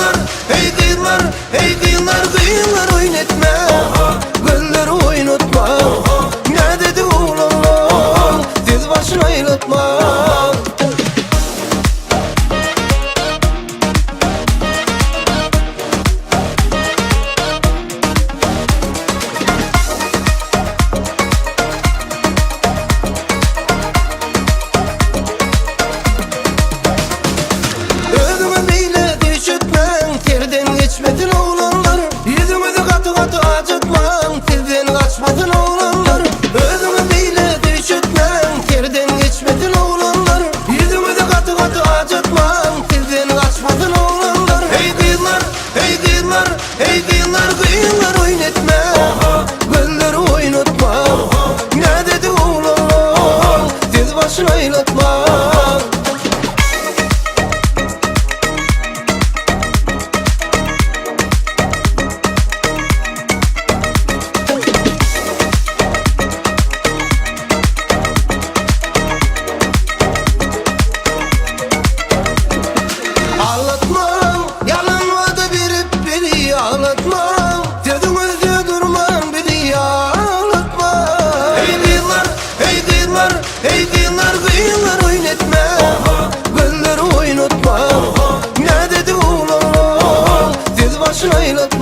kıyınlar, hey kıyınlar, hey kıyınlar, kıyınlar oynatma. Gönleri oynatma. Ne dedi oğlanlar, siz başına aylatma. Geçmedin oğlanlar, yüzümüzü katı katı acıtmam, tilden kaçmadın oğlanlar. Özümü bile düşütmem, terden geçmedin oğlanlar, yüzümüzü katı katı acıtmam, tilden kaçmadın oğlanlar. Hey kıyınlar, hey kıyınlar, hey kıyınlar, kıyınlar oynatma. Gönleri oynatma. Ne dedi oğlanlar, siz başına aylatma. Ağlatmam, gözümüzde durmam beni ağlatma. Hey kıyınlar, hey kıyınlar, hey kıyınlar, kıyınlar oynatma. Gönleri oynatma. Ne dedi oğlanlar, siz başına aylatma.